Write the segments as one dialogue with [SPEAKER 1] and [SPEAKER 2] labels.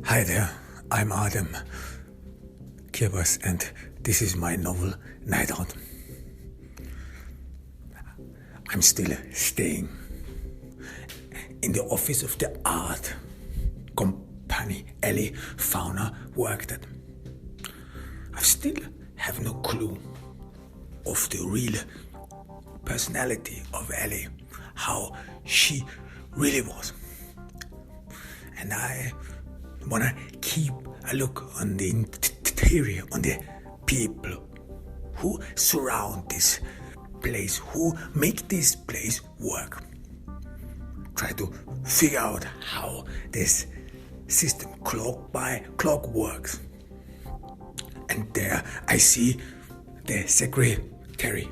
[SPEAKER 1] Hi there, I'm Adam Kirbas and this is my novel Night Out. I'm still staying in the office of the art company Ellie Fauna worked at. I still have no clue of the real personality of Ellie, how she really was. And I wanna keep a look on the interior, on the people who surround this place, who make this place work. Try to figure out how this system clock by clock works. And there I see the secretary,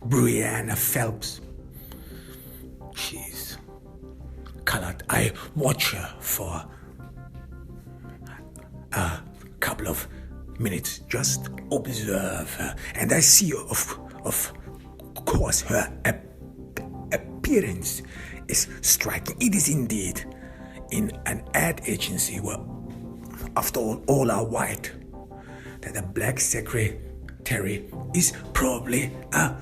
[SPEAKER 1] Brianna Phelps. She's colored. I watch her for a couple of minutes, just observe her, and I see, of course, her appearance is striking. It is indeed in an ad agency where, after all are white, that a black secretary is probably a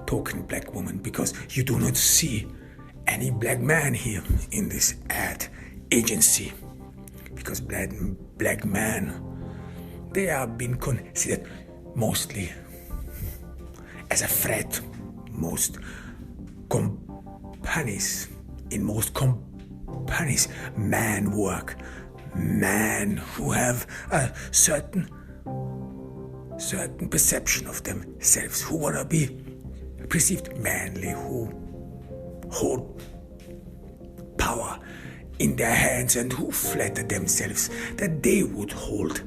[SPEAKER 1] token black woman, because you do not see any black man here in this ad agency, because black men, they are being considered mostly as a threat. Most companies, man work, men who have a certain perception of themselves, who want to be perceived manly, who hold power in their hands and who flatter themselves that they would hold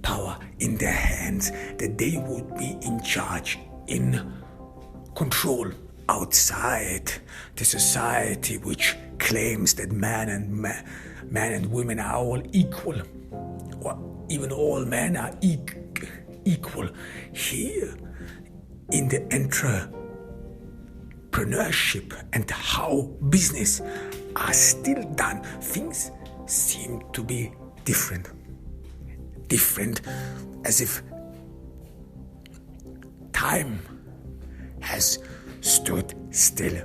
[SPEAKER 1] power in their hands, that they would be in charge, in control outside the society which claims that man and women are all equal, or even all men are equal. Here in the entrepreneurship and how business are still done, things seem to be different, as if time has stood still.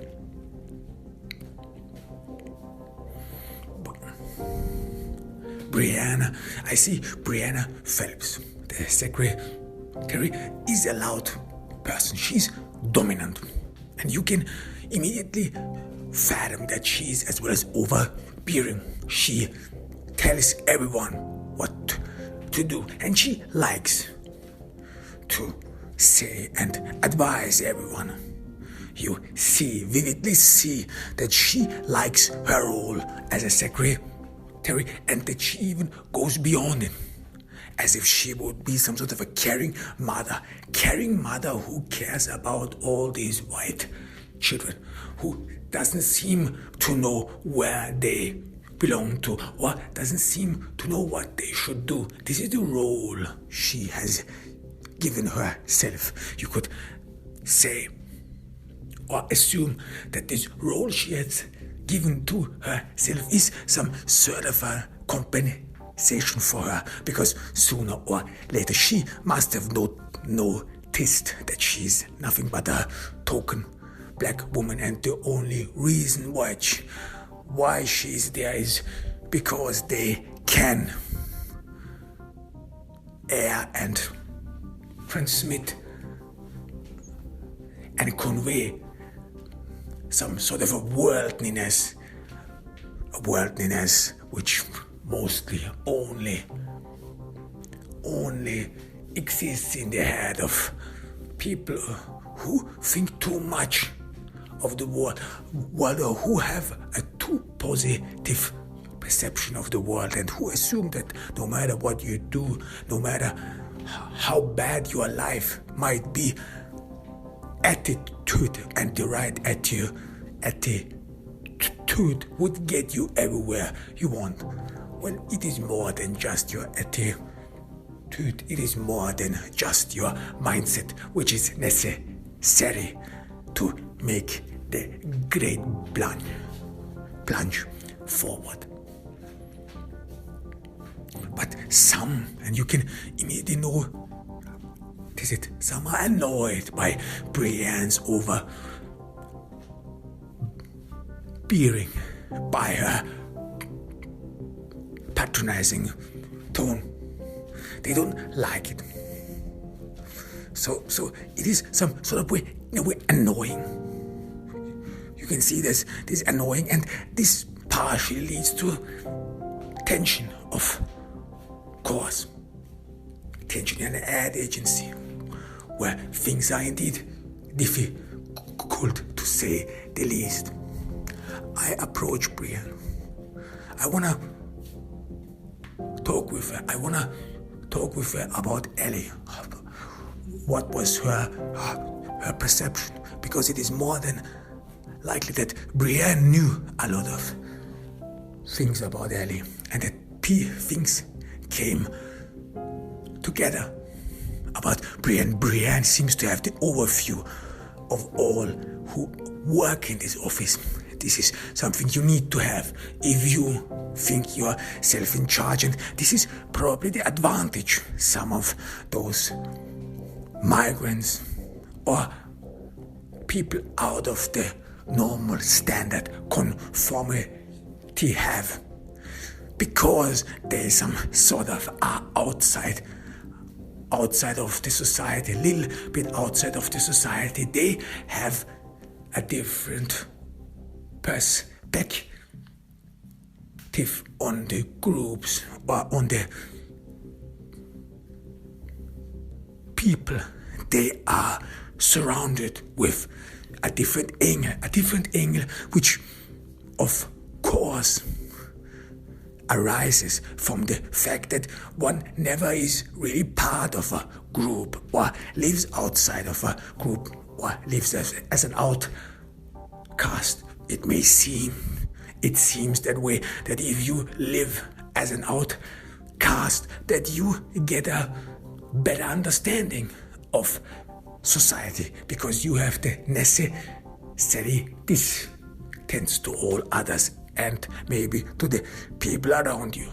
[SPEAKER 1] I see Brianna Phelps, the secretary, is a loud person. She's dominant, and you can immediately fathom that she is as well as overbearing. She tells everyone what to do, and she likes to say and advise everyone. You vividly see that she likes her role as a secretary, and that she even goes beyond it, as if she would be some sort of a caring mother who cares about all these white children, who doesn't seem to know where they belong to, or doesn't seem to know what they should do. This is the role she has given herself. You could say or assume that this role she has given to herself is some sort of a compensation for her, because sooner or later she must have noticed that she's nothing but a token black woman, and the only reason why she's there is because they can air and transmit and convey some sort of a worldliness which mostly only exists in the head of people who think too much of the world, or who have a too positive perception of the world, and who assume that no matter what you do, no matter how bad your life might be, attitude and the right attitude would get you everywhere you want. Well, it is more than just your attitude. It is more than just your mindset, which is necessary to make the great plunge forward. some, and you can immediately know, some are annoyed by Brienne's overbearing, by her patronizing tone. They don't like it. So it is some sort of way, in a way, annoying. You can see this annoying, and this partially leads to tension, of course. Tension in an ad agency, where things are indeed difficult, to say the least. I approach Brienne. I want to talk with her. I want to talk with her about Ellie. What was her perception? Because it is more than likely that Brienne knew a lot of things about Ellie, and that things came together about Brienne. Brienne seems to have the overview of all who work in this office. This is something you need to have if you think you are self in charge, and this is probably the advantage some of those migrants or people out of the normal standard conformity have, because there is some sort of outside of the society, a little bit outside of the society. They have a different perspective on the groups or on the people. They are surrounded with a different angle, which of course arises from the fact that one never is really part of a group, or lives outside of a group, or lives as an outcast. It seems that way, that if you live as an outcast, that you get a better understanding of society, because you have the necessary distance to all others and maybe to the people around you.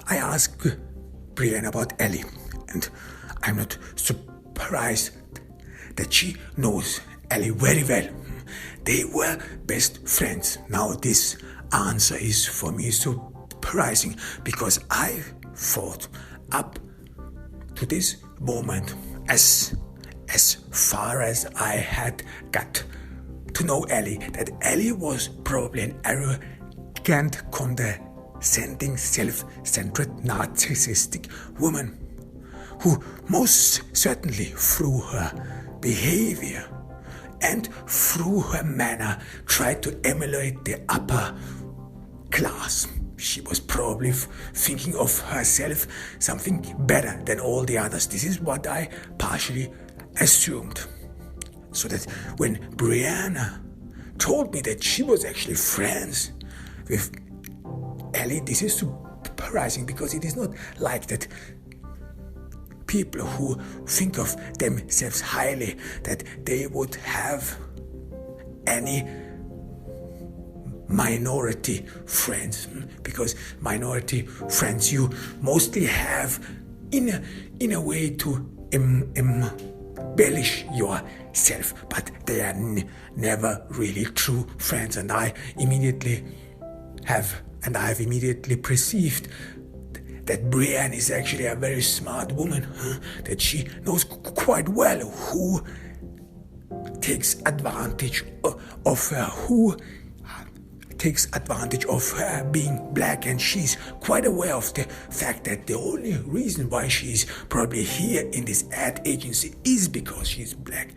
[SPEAKER 1] I asked Brienne about Ellie, and I'm not surprised that she knows Ellie very well. They were best friends. Now this answer is for me surprising, because I thought up to this moment, as far as I had got to know Ellie, that Ellie was probably an arrogant, condescending, self-centered, narcissistic woman who most certainly through her behavior and through her manner tried to emulate the upper class. She was probably thinking of herself something better than all the others. This is what I partially assumed. So that when Brianna told me that she was actually friends with Ellie, this is surprising, because it is not like that people who think of themselves highly, that they would have any minority friends, because minority friends you mostly have in a way to embellish yourself, but they are never really true friends. And I've immediately perceived that Brienne is actually a very smart woman, that she knows quite well who takes advantage of her, who takes advantage of her being black, and she's quite aware of the fact that the only reason why she's probably here in this ad agency is because she's black.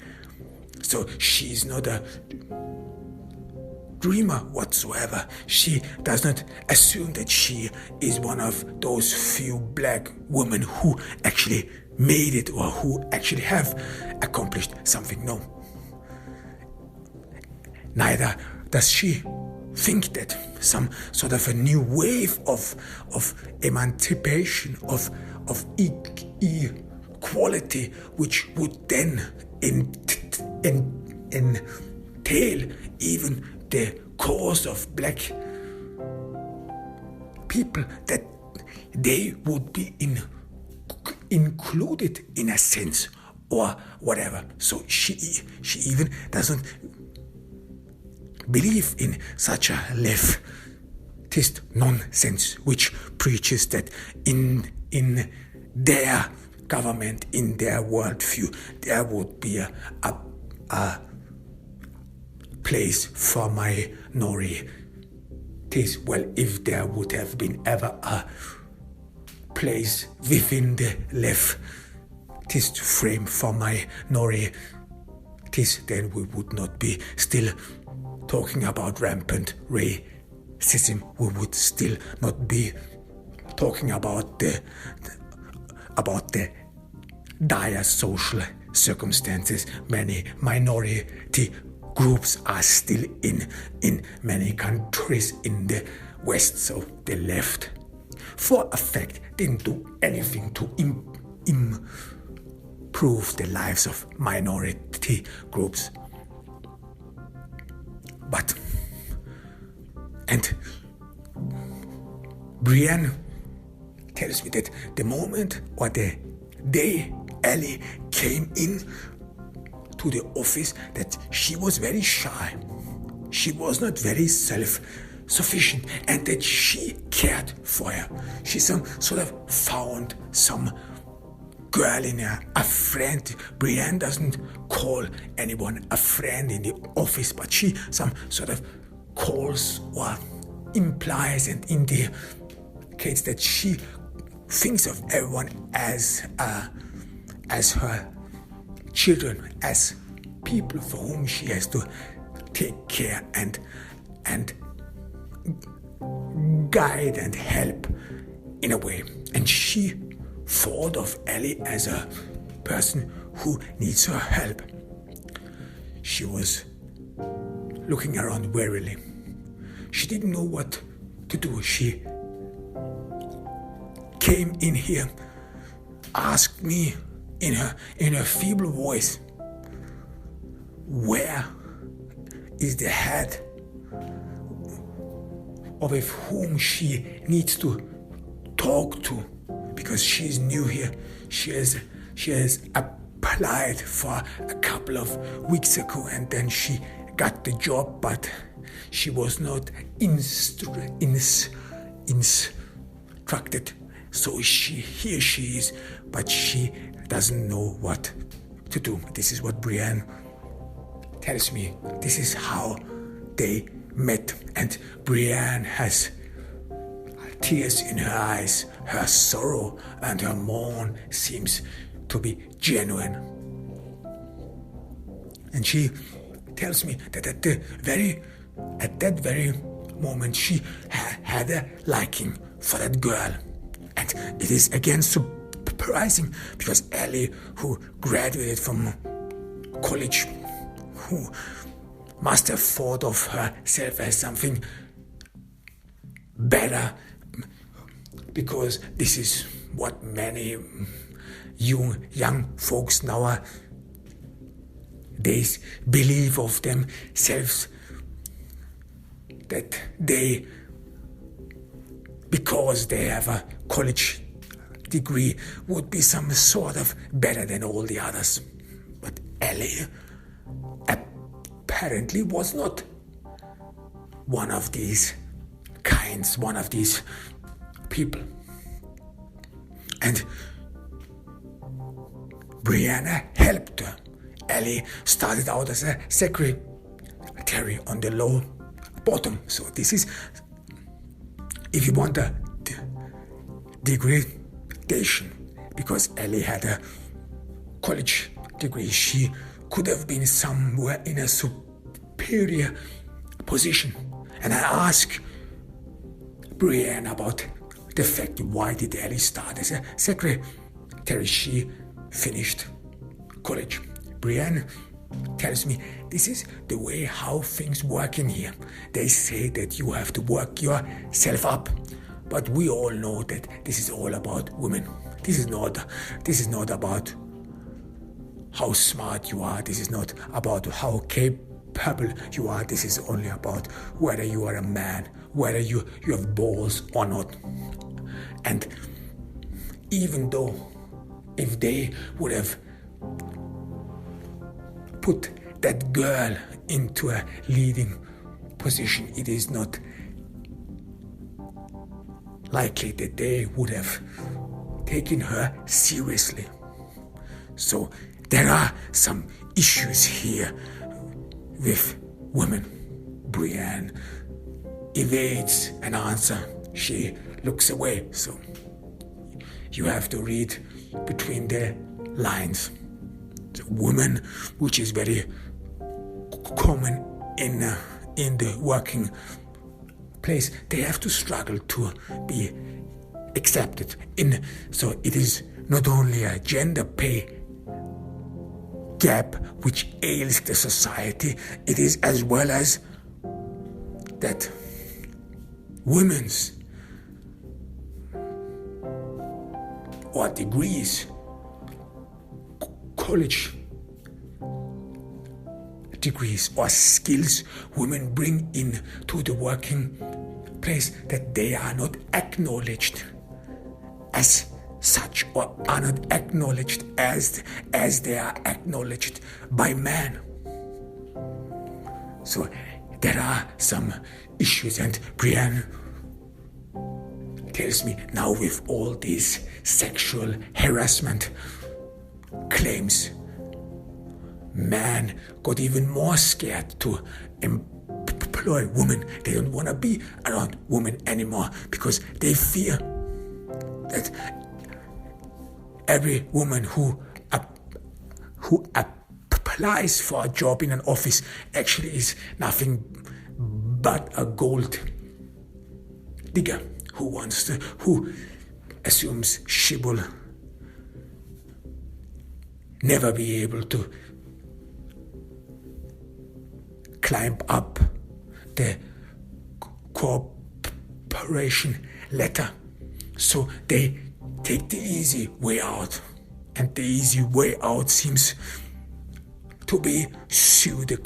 [SPEAKER 1] So she's not a dreamer whatsoever. She does not assume that she is one of those few black women who actually made it, or who actually have accomplished something. No. Neither does she think that some sort of a new wave of emancipation, of equality, which would then entail even the cause of black people that they would be included in a sense or whatever. So she even doesn't believe in such a leftist nonsense which preaches that in their government, in their worldview, there would be a place for minorities. Well, if there would have been ever a place within the leftist frame for minorities, then we would not be still talking about rampant racism. We would still not be talking about the dire social circumstances many minority groups are still in many countries in the West. So the left, for a fact, didn't do anything to improve the lives of minority groups. And Brienne tells me that the moment or the day Ellie came in to the office, that she was very shy. She was not very self-sufficient, and that she cared for her. She sort of found some girl in her, a friend. Brienne doesn't call anyone a friend in the office, but she some sort of calls or implies and indicates that she thinks of everyone as her children, as people for whom she has to take care and guide and help in a way. And she thought of Ellie as a person who needs her help. She was looking around warily. She didn't know what to do. She came in here, asked me in her feeble voice, where is the head of whom she needs to talk to, because she's new here. She has applied for a couple of weeks ago, and then she got the job, but she was not instructed. So here she is, but she doesn't know what to do. This is what Brienne tells me. This is how they met, and Brienne has tears in her eyes. Her sorrow and her mourn seems to be genuine. And she tells me that at that very moment she had a liking for that girl. And it is again surprising, because Ellie, who graduated from college, who must have thought of herself as something better, because this is what many young folks nowadays believe of themselves, that they, because they have a college degree, would be some sort of better than all the others. But Ellie apparently was not one of these kinds, one of these people. And Brianna helped her. Ellie started out as a secretary on the low bottom. So this is, if you want, a degradation, because Ellie had a college degree. She could have been somewhere in a superior position. And I asked Brienne about the fact, why did Ellie start as a secretary? She finished college. Brienne tells me this is the way how things work in here. They say that you have to work yourself up, but we all know that this is all about women. This is not about how smart you are. This is not about how capable purple you are. This is only about whether you are a man, whether you have balls or not. And even though if they would have put that girl into a leading position, it is not likely that they would have taken her seriously. So there are some issues here with women. Brienne evades an answer. She looks away. So you have to read between the lines. The woman, which is very common in the working place, they have to struggle to be accepted. So it is not only a gender pay gap which ails the society, it is as well as that women's or degrees, college degrees or skills women bring in to the working place, that they are not acknowledged as such, or are not acknowledged as they are acknowledged by men. So there are some issues, and Brienne tells me now with all these sexual harassment claims, men got even more scared to employ women. They don't want to be around women anymore because they fear that every woman who applies for a job in an office actually is nothing but a gold digger who assumes she will never be able to climb up the corporation ladder. So they take the easy way out, and the easy way out seems to be sue the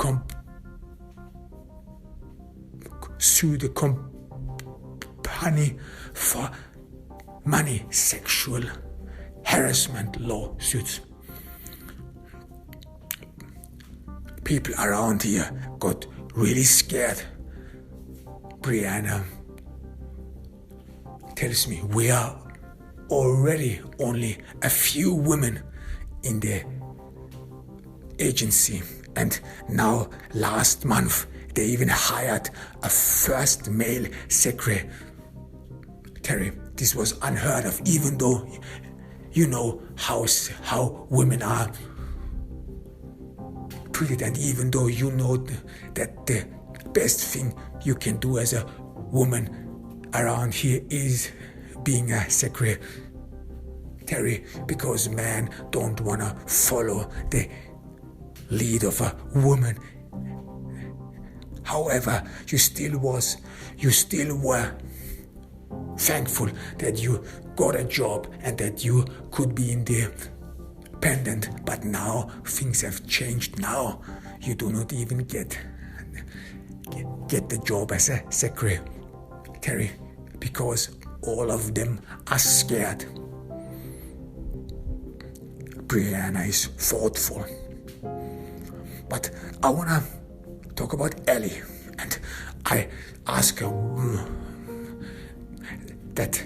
[SPEAKER 1] company for money, sexual harassment lawsuits. People around here got really scared. Brianna tells me we are already only a few women in the agency, and now last month they even hired a first male secretary. This was unheard of, even though you know how women are treated, and even though you know that the best thing you can do as a woman around here is being a secretary, because men don't want to follow the lead of a woman. However, you still were thankful that you got a job and that you could be independent. But now things have changed. Now you do not even get the job as a secretary because all of them are scared. Brianna is thoughtful. But I want to talk about Ellie, and I ask her that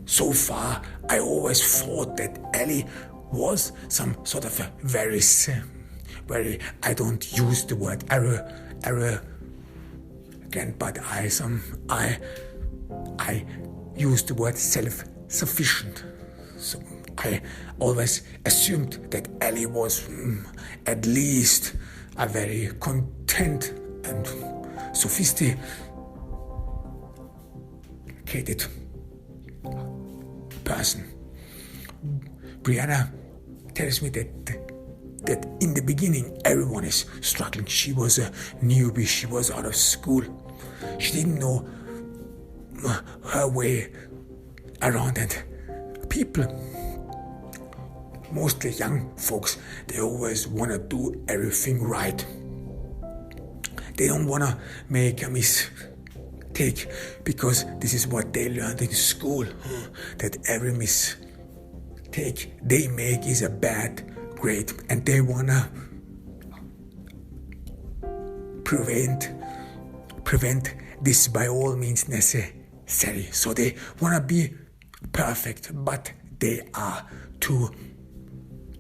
[SPEAKER 1] so far I always thought that Ellie was some sort of a very, I don't use the word arrogant, but I use the word self-sufficient. So I always assumed that Ellie was at least a very content and sophisticated person. Brianna tells me that in the beginning everyone is struggling. She was a newbie, she was out of school, she didn't know her way around, and people, mostly young folks, they always want to do everything right. They don't want to make a mistake, because this is what they learned in school, that every mistake they make is a bad grade, and they want to prevent this by all means necessary. So they want to be perfect, but they are too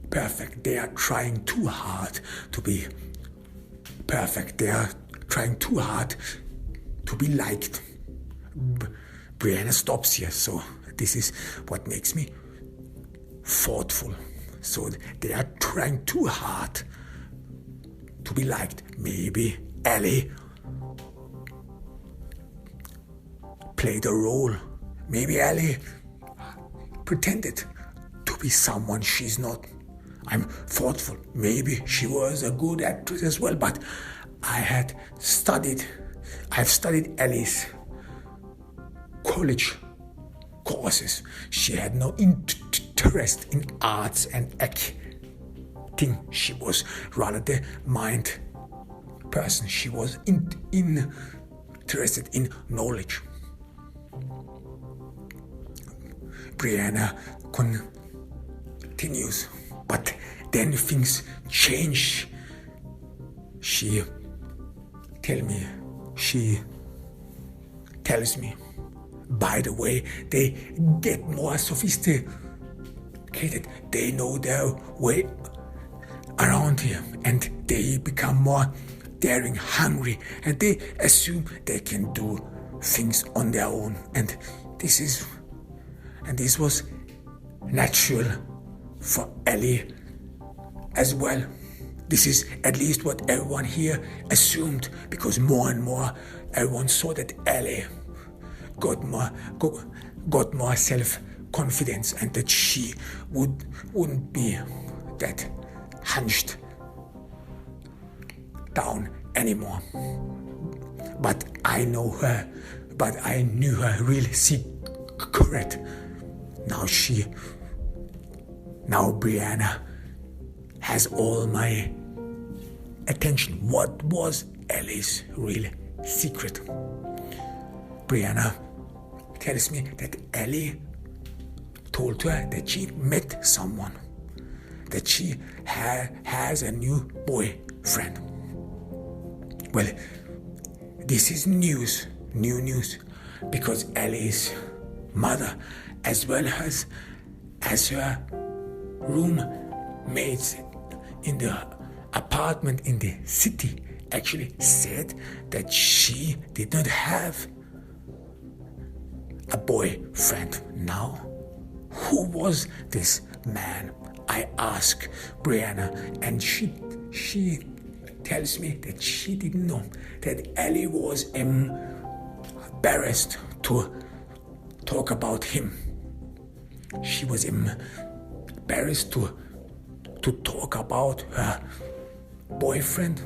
[SPEAKER 1] perfect. They are trying too hard to be perfect. They are trying too hard to be liked. Brianna stops here, so this is what makes me thoughtful. So they are trying too hard to be liked. Maybe Ellie played a role. Maybe Ellie pretended to be someone she's not. I'm thoughtful. Maybe she was a good actress as well, but I've studied Ellie's college courses. She had no interest in arts and acting. She was rather the mind person. She was interested in knowledge. Brianna continues, but then things change. She tells me, by the way, they get more sophisticated. They know their way around here, and they become more daring, hungry, and they assume they can do things on their own. And this was natural for Ellie as well. This is at least what everyone here assumed, because more and more everyone saw that Ellie got more self-confidence, and that she wouldn't be that hunched down anymore. But I knew her real secret. Now Brianna has all my attention. What was Ellie's real secret? Brianna tells me that Ellie told her that she met someone, that she has a new boyfriend. Well, this is new news, because Ellie's mother, as well as her roommates in the apartment in the city, actually said that she did not have a boyfriend. Now, who was this man? I ask Brianna, and she tells me that she didn't know, that Ellie was embarrassed to talk about him. She was embarrassed to talk about her boyfriend.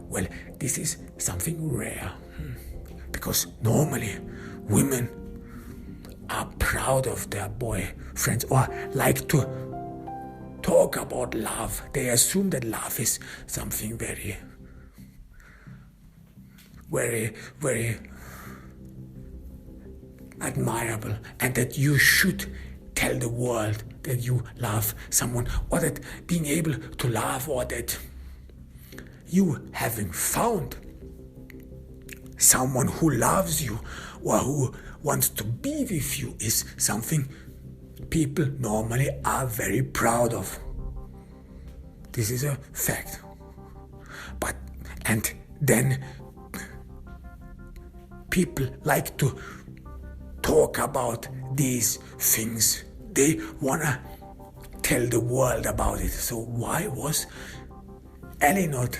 [SPEAKER 1] Well, this is something rare, because normally women are proud of their boyfriends, or like to talk about love. They assume that love is something very, very, very admirable, and that you should tell the world that you love someone, or that being able to love, or that you having found someone who loves you or who wants to be with you is something people normally are very proud of. This is a fact. And then people like to talk about these things. They wanna tell the world about it. So why was Ellie not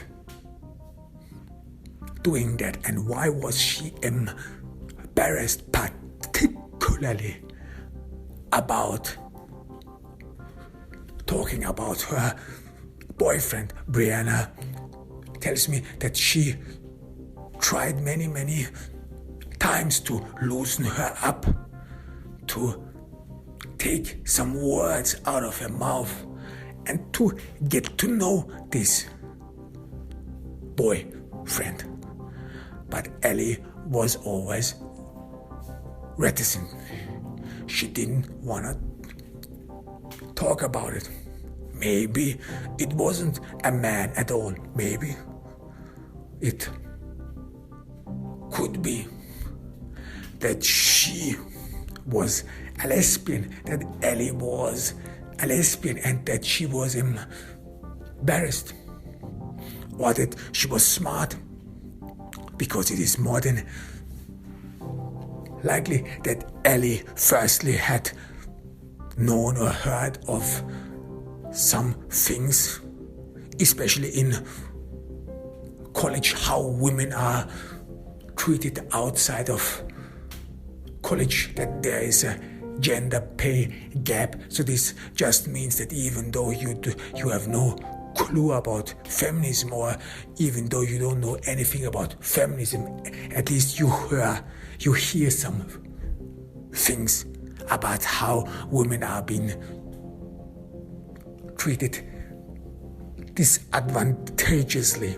[SPEAKER 1] doing that? And why was she embarrassed particularly about talking about her boyfriend? Brianna tells me that she tried many times to loosen her up, to take some words out of her mouth, and to get to know this boyfriend friend. But Ellie was always reticent. She didn't want to talk about it. Maybe it wasn't a man at all. Maybe it could be that she was a lesbian, that Ellie was a lesbian, and that she was embarrassed, or that she was smart, because it is more than likely that Ellie firstly had known or heard of some things, especially in college, how women are treated outside of college, that there is a gender pay gap. So this just means that even though you have no clue about feminism, or even though you don't know anything about feminism, at least you hear some things about how women are being treated disadvantageously,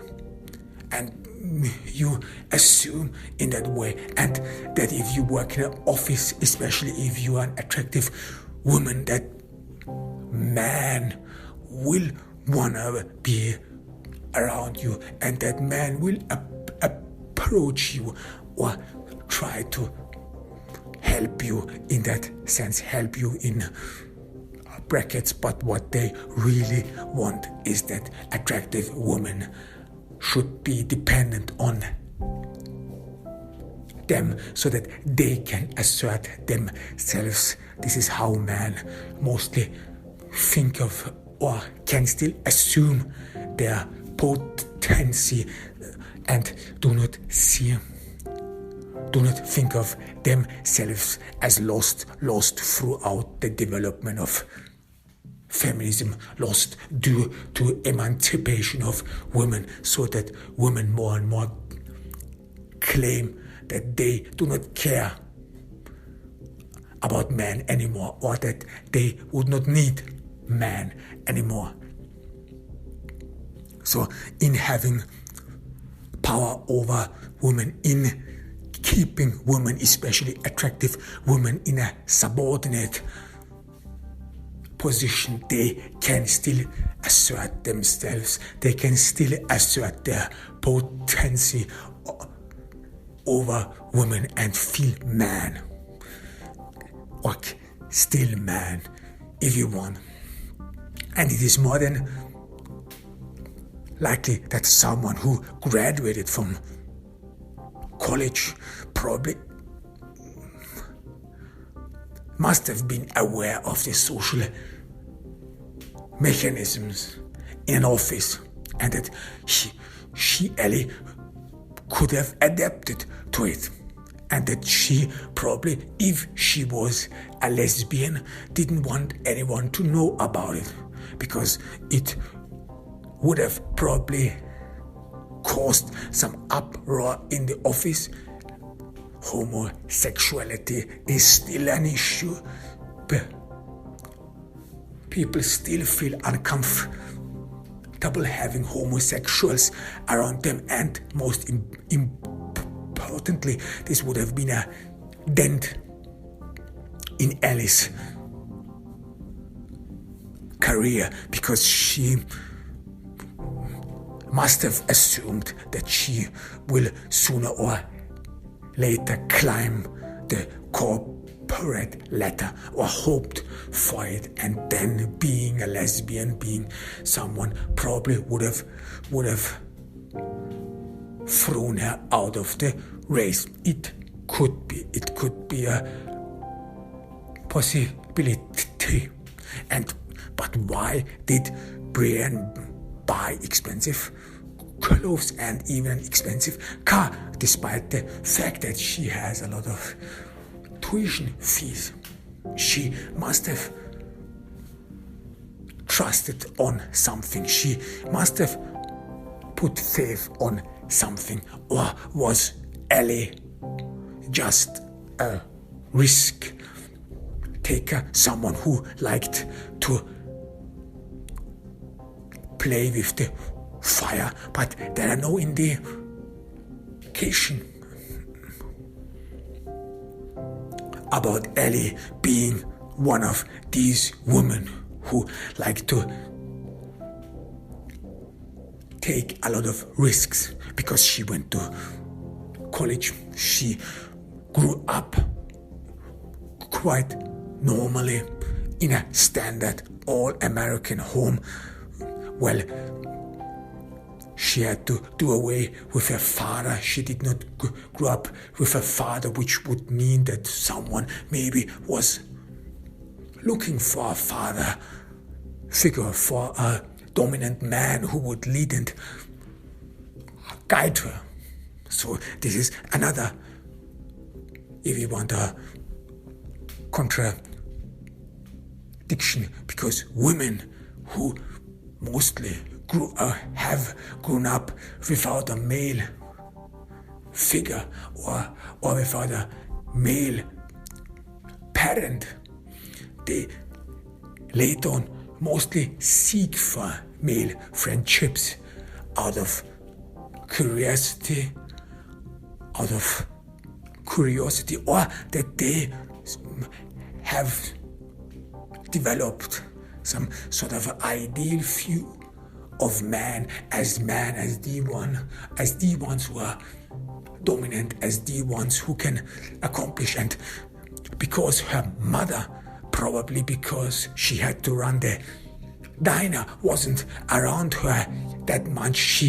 [SPEAKER 1] and you assume in that way, and that if you work in an office, especially if you are an attractive woman, that man will wanna be around you, and that man will approach you or try to help you in that sense, help you in brackets. But what they really want is that attractive women should be dependent on them so that they can assert themselves. This is how men mostly think of, or can still assume, their potency, and do not think of themselves as lost throughout the development of feminism, lost due to emancipation of women, so that women more and more claim that they do not care about men anymore, or that they would not need man anymore. So in having power over women, in keeping women, especially attractive women, in a subordinate position, they can still assert themselves. They can still assert their potency over women and feel man, or still man, if you want. And it is more than likely that someone who graduated from college probably must have been aware of the social mechanisms in an office, and that Ellie, could have adapted to it, and that she probably, if she was a lesbian, didn't want anyone to know about it, because it would have probably caused some uproar in the office. Homosexuality is still an issue. People still feel uncomfortable having homosexuals around them, and most importantly, this would have been a dent in Ellie's career, because she must have assumed that she will sooner or later climb the corporate ladder, or hoped for it, and then being a lesbian, being someone, probably would have thrown her out of the race. It could be a possibility. But why did Brienne buy expensive clothes and even an expensive car, despite the fact that she has a lot of tuition fees? She must have trusted on something. She must have put faith on something. Or was Ellie just a risk taker, someone who liked to play with the fire? But there are no education about Ellie being one of these women who like to take a lot of risks because she went to college. She grew up quite normally in a standard all-American home. Well, she had to do away with her father. She did not grow up with a father, which would mean that someone maybe was looking for a father figure, for a dominant man who would lead and guide her. So this is another, if you want, a contradiction, because women who mostly have grown up without a male figure or without a male parent, they later on mostly seek for male friendships out of curiosity, or that they have developed some sort of ideal view of man as the ones who are dominant, as the ones who can accomplish. And because her mother, probably because she had to run the diner, wasn't around her that much,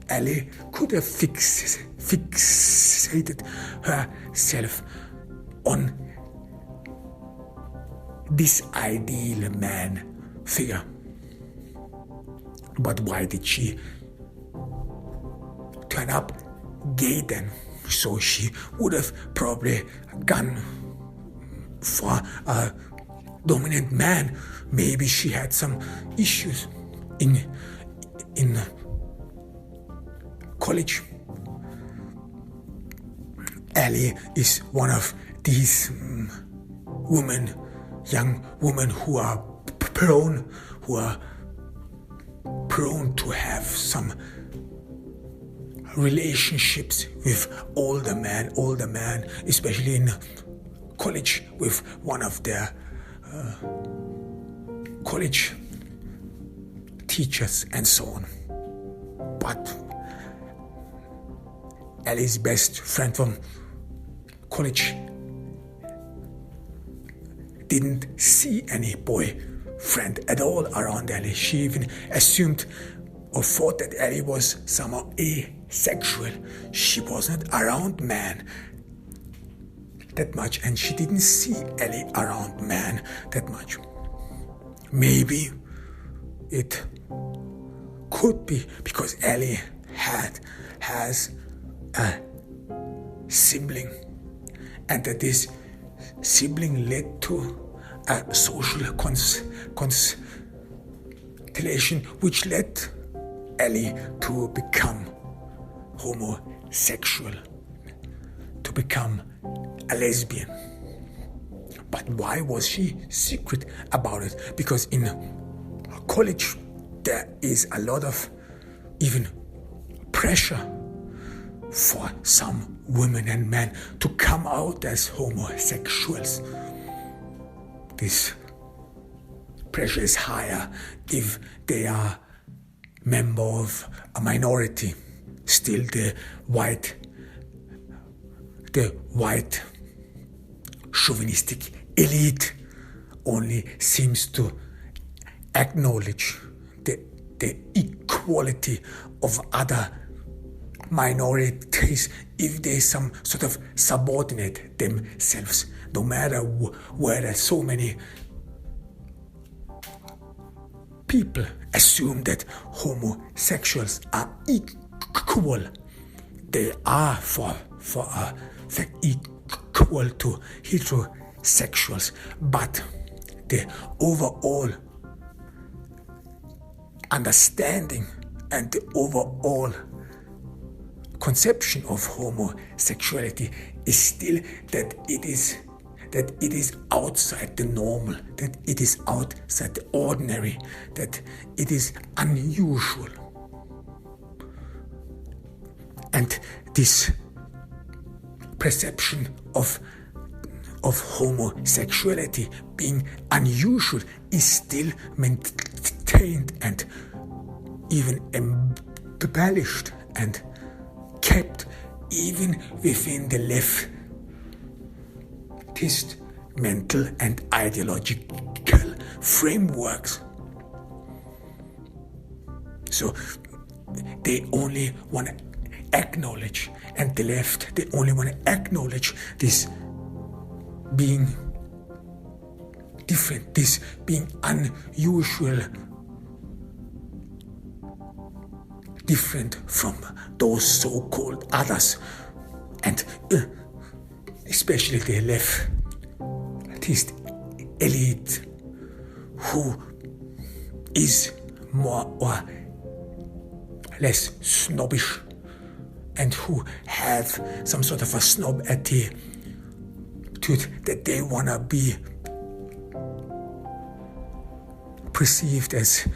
[SPEAKER 1] Ellie could have fixated herself on this ideal man figure. But why did she turn up gay then? So she would have probably gone for a dominant man. Maybe she had some issues in college. Ellie is one of these young women who are prone to have some relationships with older men, especially in college, with one of their college teachers and so on. But Ellie's best friend from college didn't see any boyfriend at all around Ellie. She even assumed or thought that Ellie was somehow asexual. She wasn't around men that much, and she didn't see Ellie around men that much. Maybe it could be because Ellie has a sibling, and that this sibling led to a social constellation which led Ellie to become homosexual, to become a lesbian. But why was she secret about it? Because in college there is a lot of even pressure for some women and men to come out as homosexuals. This pressure is higher if they are member of a minority. Still the white chauvinistic elite only seems to acknowledge the equality of other minorities if they some sort of subordinate themselves, no matter whether so many people assume that homosexuals are equal. They are for equal to heterosexuals, but the overall understanding and the overall conception of homosexuality is still that it is outside the normal, that it is outside the ordinary, that it is unusual. And this perception of homosexuality being unusual is still maintained and even embellished and kept even within the leftist mental and ideological frameworks. So they only want to acknowledge, and the left, they only want to acknowledge this being different, this being unusual, different from those so-called others, and especially the leftist elite who is more or less snobbish and who have some sort of a snob attitude that they want to be perceived as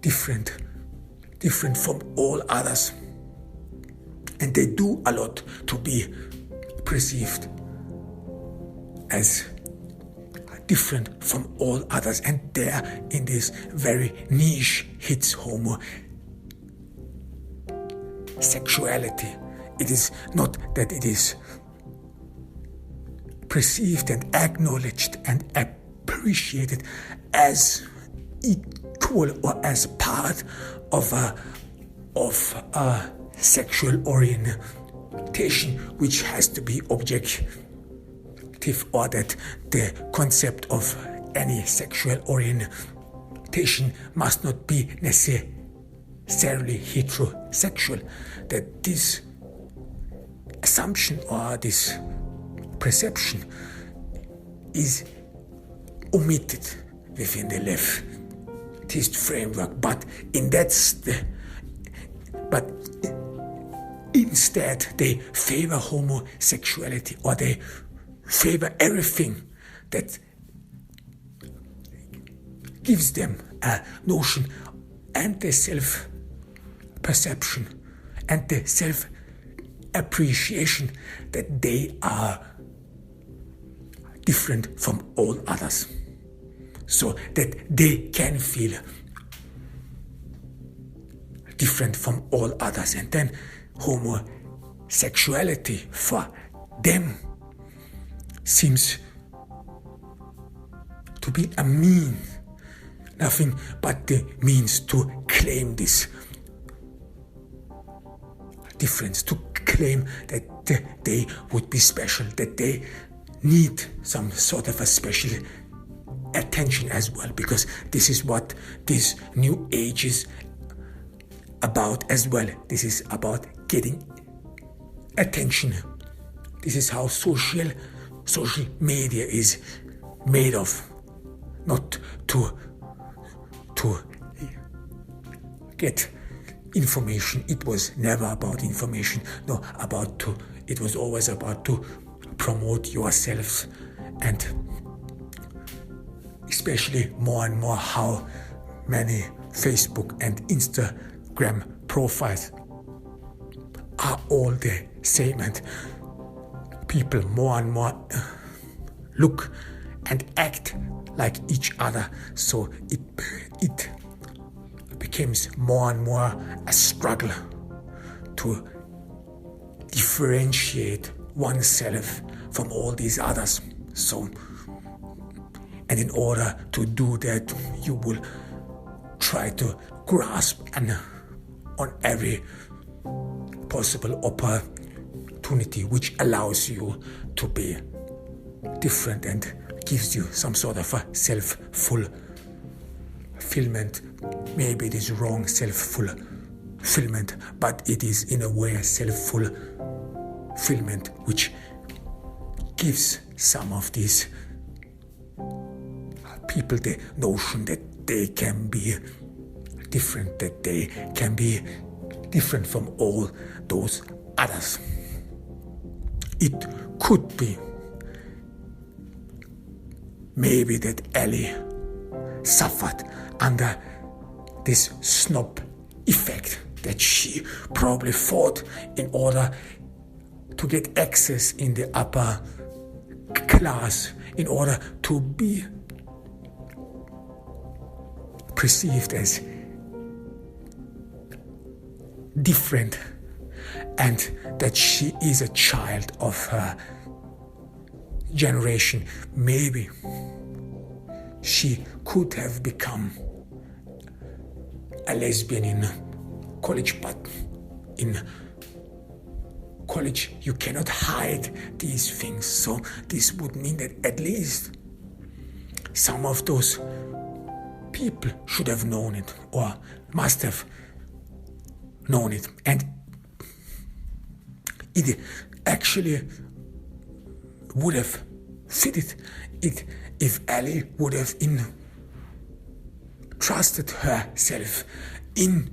[SPEAKER 1] different from all others. And they do a lot to be perceived as different from all others. And there, in this very niche, hits homosexuality. It is not that it is perceived and acknowledged and appreciated as equal or as part of a sexual orientation which has to be objective, or that the concept of any sexual orientation must not be necessarily heterosexual, that this assumption or this perception is omitted within the leftist framework, but instead they favor homosexuality, or they favor everything that gives them a notion and the self-perception and the self-appreciation that they are different from all others, so that they can feel different from all others. And then homosexuality for them seems to be a means, nothing but the means to claim this difference, to claim that they would be special, that they need some sort of a special attention as well, because this is what this new age is about as well. This is about getting attention. This is how social media is made of, not to get information. It was never about information. No, it was always about to promote yourselves, and especially more and more how many Facebook and Instagram profiles are all the same, and people more and more look and act like each other. So it becomes more and more a struggle to differentiate oneself from all these others. So, and in order to do that, you will try to grasp on every possible opportunity which allows you to be different and gives you some sort of a self-fulfillment. Maybe it is wrong self-fulfillment, but it is in a way a self-fulfillment which gives some of these people the notion that they can be different, that they can be different from all those others. It could be maybe that Ellie suffered under this snob effect, that she probably fought in order to get access in the upper class, in order to be perceived as different, and that she is a child of her generation. Maybe she could have become a lesbian in college, but in college you cannot hide these things. So this would mean that at least some of those people should have known it, or must have known it. And it actually would have fitted it if Ellie would have trusted herself in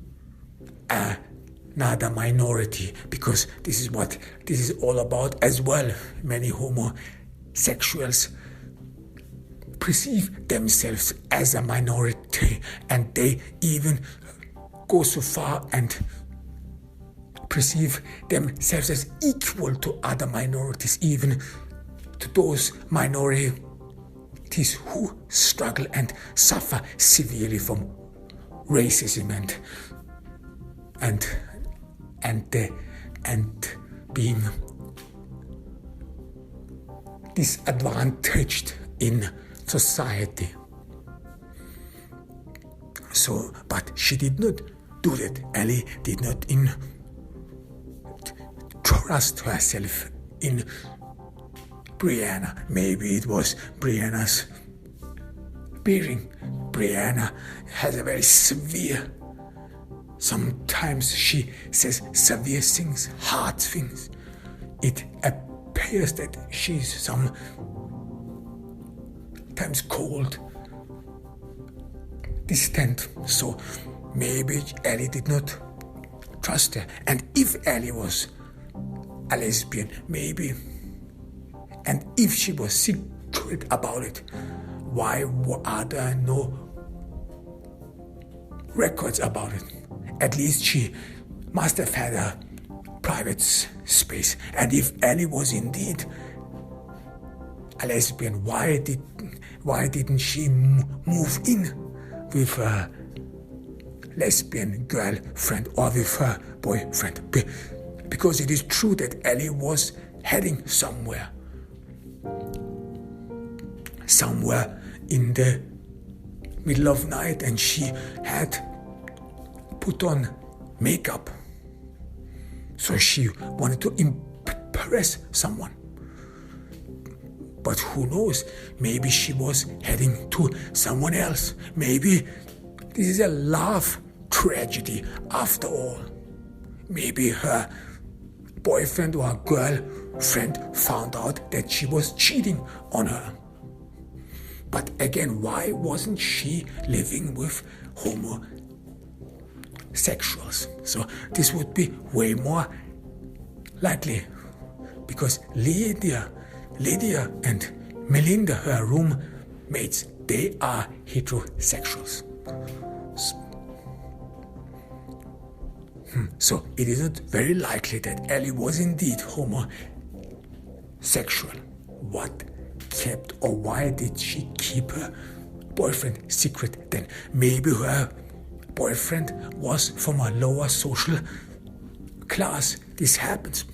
[SPEAKER 1] another minority, because this is what this is all about as well. Many homosexuals perceive themselves as a minority, and they even go so far and perceive themselves as equal to other minorities, even to those minorities who struggle and suffer severely from racism and being disadvantaged in society. So, but she did not do that. Ellie did not trust herself in Brianna. Maybe it was Brianna's bearing. Brianna has a very severe, sometimes she says severe things, hard things. It appears that she's sometimes cold, distant. So maybe Ellie did not trust her. And if Ellie was a lesbian, maybe, and if she was secret about it, why are there no records about it? At least she must have had a private space. And if Ellie was indeed a lesbian, why didn't she move in with a lesbian girlfriend or with her boyfriend? Because it is true that Ellie was heading somewhere in the middle of night, and she had put on makeup. So she wanted to impress someone. But who knows, maybe she was heading to someone else. Maybe this is a love tragedy after all. Maybe her boyfriend or girlfriend found out that she was cheating on her. But again, why wasn't she living with homosexuals? So this would be way more likely, because Lydia and Melinda, her roommates, they are heterosexuals. So it is not very likely that Ellie was indeed homosexual. What kept, or why did she keep her boyfriend secret then? Maybe her boyfriend was from a lower social class. This happens.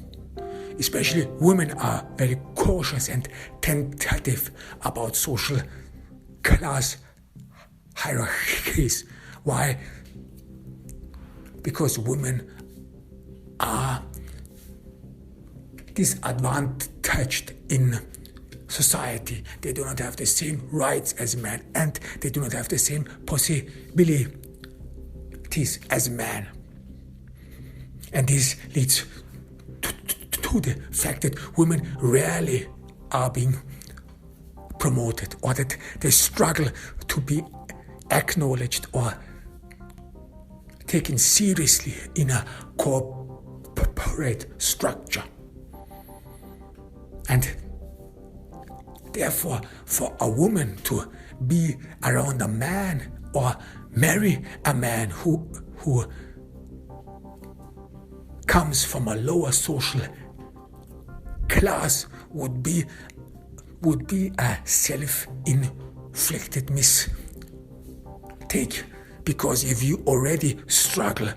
[SPEAKER 1] Especially women are very cautious and tentative about social class hierarchies. Why? Because women are disadvantaged in society. They do not have the same rights as men, and they do not have the same possibilities as men. And this leads to the fact that women rarely are being promoted, or that they struggle to be acknowledged or taken seriously in a corporate structure. And therefore, for a woman to be around a man or marry a man who comes from a lower social class would be a self-inflicted mistake, because if you already struggle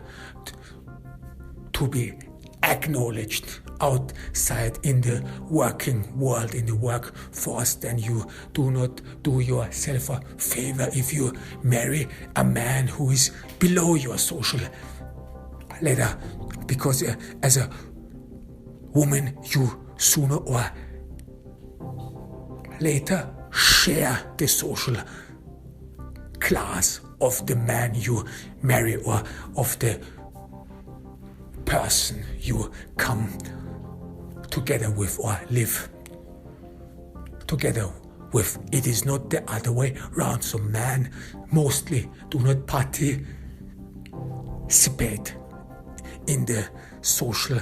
[SPEAKER 1] to be acknowledged outside in the working world, in the workforce, then you do not do yourself a favor if you marry a man who is below your social ladder, because as a woman you sooner or later share the social class of the man you marry or of the person you come together with or live together with. It is not the other way around. So men mostly do not participate in the social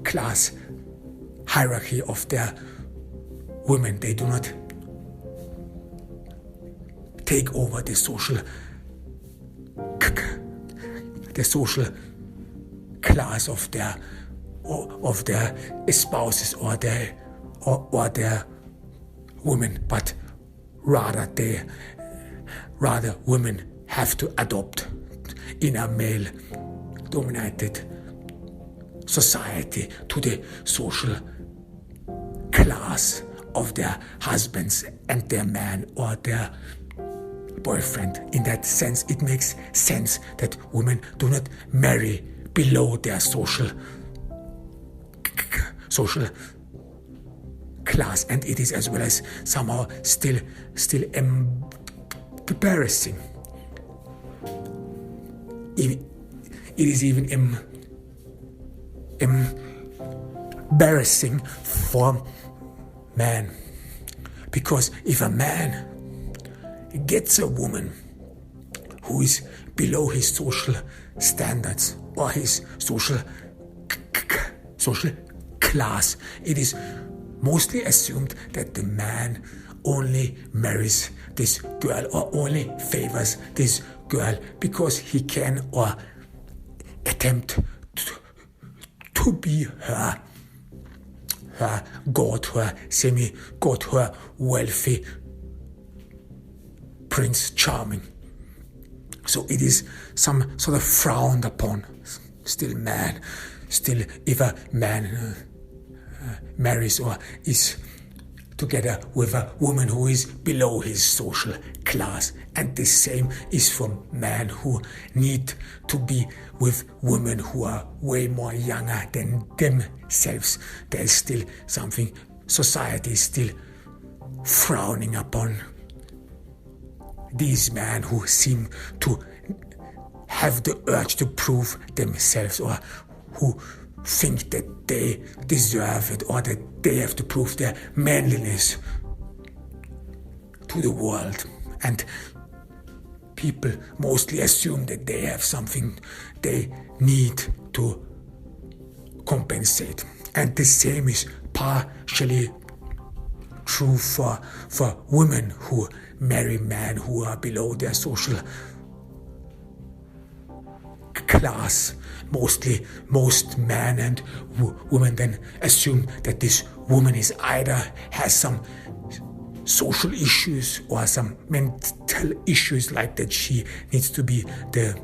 [SPEAKER 1] class hierarchy of their women. They do not take over the social class of their spouses or their women, but rather women have to adopt in a male-dominated society to the social class of their husbands and their man or their boyfriend. In that sense, it makes sense that women do not marry below their social class, and it is as well as somehow still embarrassing. It is even embarrassing for man, because if a man gets a woman who is below his social standards or his social class, it is mostly assumed that the man only marries this girl or only favors this girl because he can or attempt to be her god, her semi-god, her wealthy Prince Charming. So it is some sort of frowned upon. Still, if a man marries or is together with a woman who is below his social class, and the same is for men who need to be with women who are way more younger than themselves. There is still something society is still frowning upon these men who seem to have the urge to prove themselves, or who think that they deserve it, or that they have to prove their manliness to the world. And people mostly assume that they have something they need to compensate. And the same is partially true for women who marry men who are below their social class. Most men and women then assume that this woman is either has some social issues or some mental issues, like that she needs to be the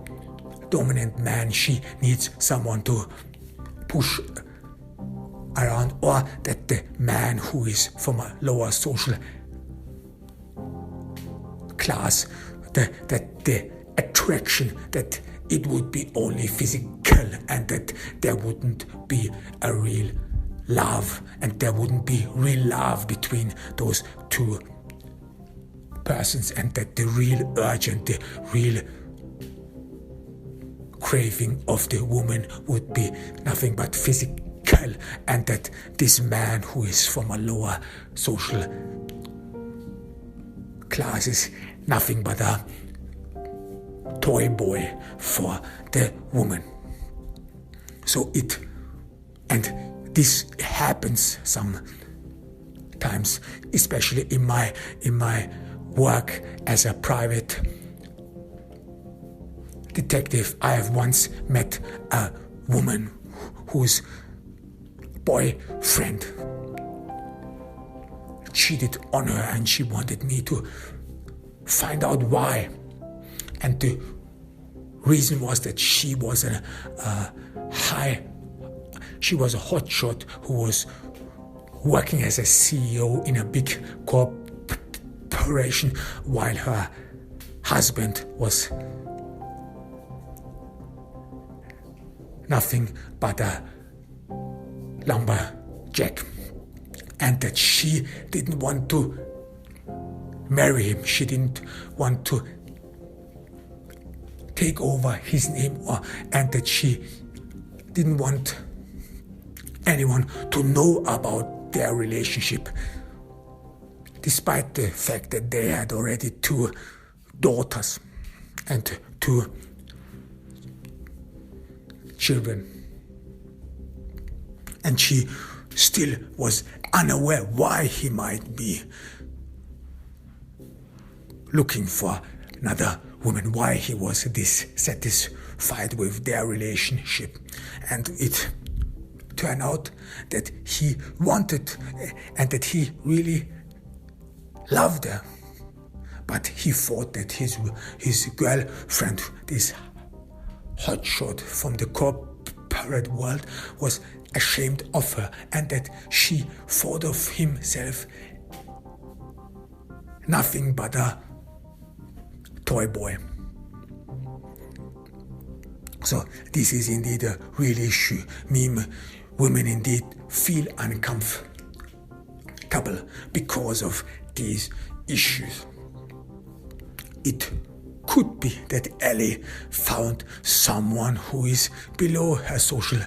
[SPEAKER 1] dominant man, she needs someone to push around, or that the man who is from a lower social class, that the attraction, that it would be only physical, and that there wouldn't be a real love, and there wouldn't be real love between those two persons, and that the real urge and the real craving of the woman would be nothing but physical, and that this man who is from a lower social class is nothing but a toy boy for the woman. So this happens sometimes, especially in my work as a private detective, I have once met a woman whose boyfriend cheated on her, and she wanted me to find out why. And the reason was that she was a hotshot who was working as a CEO in a big corporation, while her husband was nothing but a lumberjack, and that she didn't want to marry him. She didn't want to take over his name, and that she didn't want anyone to know about their relationship, despite the fact that they had already 2 daughters and 2 children. And she still was unaware why he might be looking for another woman, why he was dissatisfied with their relationship. And it turned out that he wanted and that he really loved her, but he thought that his girlfriend, this hotshot from the corporate world, was ashamed of her, and that she thought of himself nothing but a toy boy. So this is indeed a real issue. Women indeed feel uncomfortable because of these issues. It could be that Ellie found someone who is below her social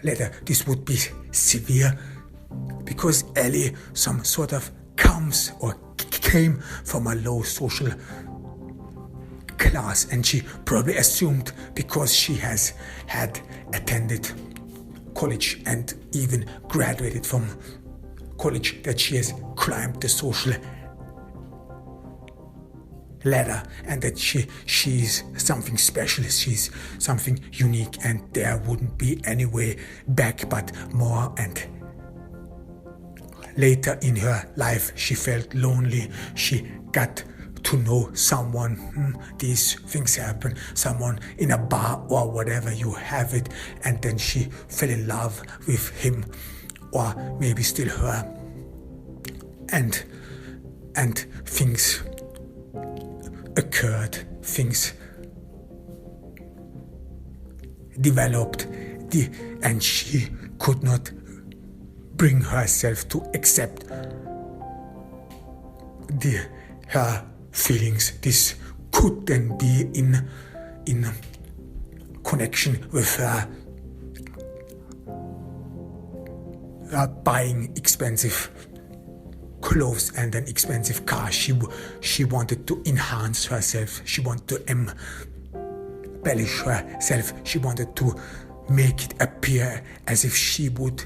[SPEAKER 1] ladder. This would be severe because Ellie some sort of comes or came from a low social class, and she probably assumed, because she has had attended college and even graduated from college, that she has climbed the social ladder, and that she's something special, she's something unique, and there wouldn't be any way back but more. And later in her life she felt lonely. She got to know someone, these things happen, someone in a bar or whatever, you have it, and then she fell in love with him, or maybe still her, and things occurred, things developed, and she could not bring herself to accept her feelings. This could then be in connection with her buying expensive clothes and an expensive car. She wanted to enhance herself. She wanted to embellish herself. She wanted to make it appear as if she would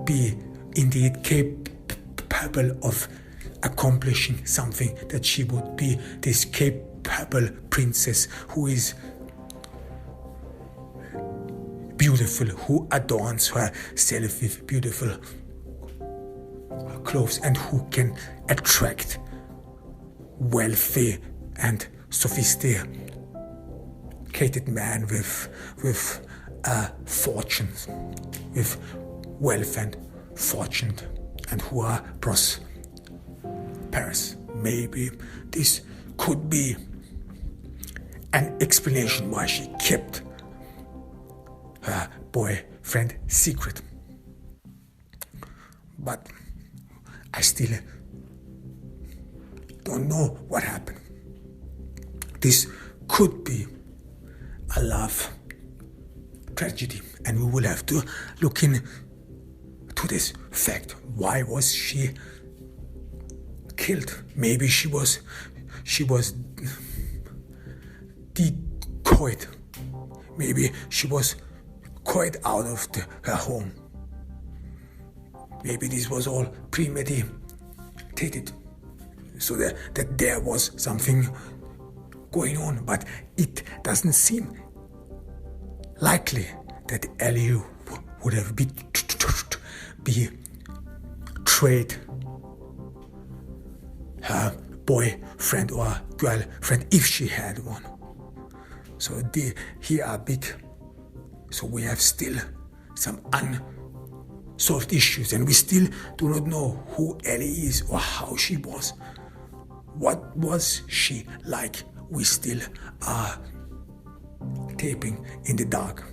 [SPEAKER 1] be indeed capable of accomplishing something, that she would be this capable princess who is beautiful, who adorns herself with beautiful clothes, and who can attract wealthy and sophisticated men with fortunes, with wealth and fortune, and who are prosperous. Maybe this could be an explanation why she kept her boyfriend secret. But I still don't know what happened. This could be a love tragedy, and we will have to look into this fact. Why was she killed? Maybe she was decoyed. Maybe she was coyed out of her home. Maybe this was all premeditated, so that there was something going on, but it doesn't seem likely that Ellie would have betrayed her boyfriend or girlfriend if she had one. So here are big. So we have still some unsolved issues, and we still do not know who Ellie is or how she was. What was she like? We still are taping in the dark.